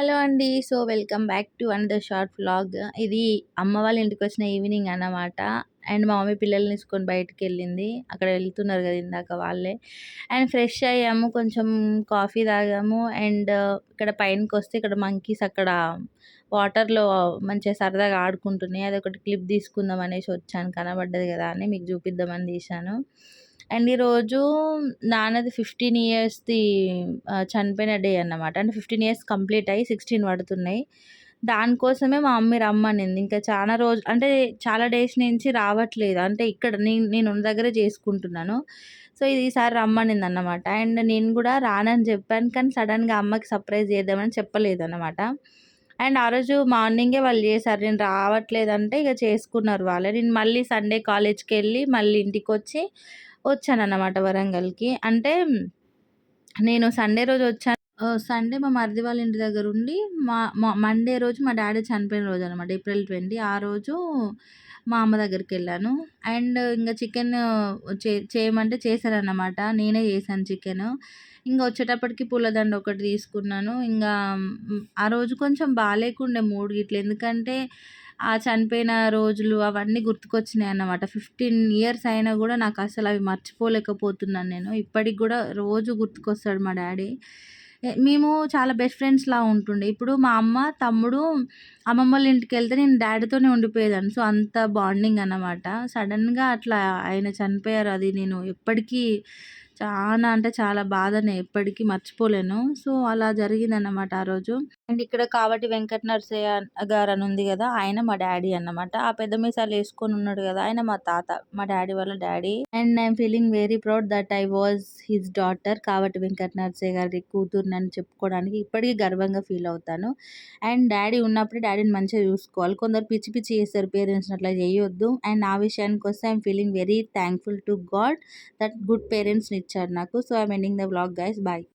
Hello అండి. So, welcome back to another short vlog. ఇది అమ్మ వాళ్ళ ఇంటికొచ్చిన ఈవినింగ్ అన్నమాట. అండ్ మా మమ్మీ పిల్లల్ని తీసుకొని బయటికెళ్ళింది. అక్కడ వెళ్తున్నారు గదా! ఇందాక వాళ్ళే. అండ్ ఫ్రెష్ అయ్యాము. కొంచెం కాఫీ తాగాము. అండ్ ఇక్కడ పైనకొస్తే ఇక్కడ మంకీస్ అక్కడ వాటర్‌లో మంచిగా సరదాగా ఆడుకుంటున్నాయి. అదొకటి క్లిప్ తీసుకుందాం అనేసి వచ్చాను. కనబడ్డది గదా! అని మీకు చూపిద్దామని తీశాను. అండ్ ఈరోజు నాన్నది 15 ఇయర్స్‌ది చనిపోయిన డే అన్నమాట. అంటే 15 ఇయర్స్ కంప్లీట్ అయ్యి 16 పడుతున్నాయి. దానికోసమే మా మమ్మీ రమ్మనింది. ఇంకా చాలా అంటే చాలా డేస్ నుంచి రావట్లేదు. అంటే ఇక్కడ నేనున్న దగ్గరే చేసుకుంటున్నాను. సో, ఈసారి రమ్మనిందన్నమాట. అండ్ నేను కూడా రానని చెప్పాను. కానీ సడెన్‌గా అమ్మకి సర్ప్రైజ్ చేద్దామని చెప్పలేదన్నమాట. అండ్ ఆ రోజు మార్నింగే వాళ్ళు చేశారు. నేను రావట్లేదంటే ఇక చేసుకున్నారు వాళ్ళే. నేను మళ్ళీ సండే కాలేజ్‌కెళ్ళి మళ్ళీ ఇంటికొచ్చి వచ్చానన్నమాట వరంగల్‌కి. అంటే నేను సండే రోజు వచ్చాను. సండే మా మరిది వాళ్ళ ఇంటి దగ్గరుండి మండే రోజు మా డ్యాడీ చనిపోయిన రోజనమాట. ఏప్రిల్ 20 ఆ రోజు మా అమ్మ దగ్గరికెళ్ళాను. అండ్ ఇంగ చికెను చేయమంటే చేశారన్నమాట. నేనే చేశాను చికెను. ఇంగ వచ్చేటప్పటికి పూలదండ ఒకటి తీసుకున్నాను. ఇంగా ఆ రోజు కొంచెం బాలేకుండే మూడ్ గిట్ల. ఎందుకంటే ఆ చనిపోయిన రోజులు అవన్నీ గుర్తుకొచ్చినాయన్నమాట. 15 ఇయర్స్ అయినా గూడా నాకసలు అవి మర్చిపోలేకపోతున్నాను నేను. ఇప్పటికి గూడా రోజు గుర్తుకొస్తాడు మా డ్యాడీ. మేము చాలా బెస్ట్ ఫ్రెండ్స్‌లా ఉంటుండే. ఇప్పుడు మా అమ్మ, తమ్ముడు అమ్మమ్మోళ్ళ ఇంటికెళ్తే నేను డ్యాడీతోనే ఉండిపోయేదాన్ని. సో, అంత బాండింగ్ అన్నమాట. సడెన్‌గా అట్లా ఆయన చనిపోయారు. అది నేను ఎప్పటికీ చానా అంటే చాలా బాధనే ఎప్పటికీ మర్చిపోలేను. సో, అలా జరిగిందన్నమాట ఆ రోజు. అండ్ ఇక్కడ కావటి వెంకట నరసయ్య గారని ఉంది గదా! ఆయన మా డ్యాడీ అన్నమాట. ఆ పెద్ద మీసాలు యేసుకొని ఉన్నాడు గదా! ఆయన మా తాత. మా డ్యాడీ వాళ్ళ daddy. And I'm feeling very proud that I was his daughter. Kavati Venkata Narasayya గారి కూతురినని చెప్పుకోవడానికి ఇప్పటికీ గర్వంగా ఫీల్ అవుతాను. అండ్ డ్యాడీ ఉన్నప్పుడు డ్యాడీని మంచిగా చూసుకోవాలి. కొందరు పిచ్చి పిచ్చి చేస్తారు పేరెంట్స్‌ని అట్లా చేయొద్దు. అండ్ నా విషయానికొస్తే I'm feeling very thankful to God that good పేరెంట్స్‌ని ఇచ్చాడు నాకు. So, I'm ending the vlog guys. By.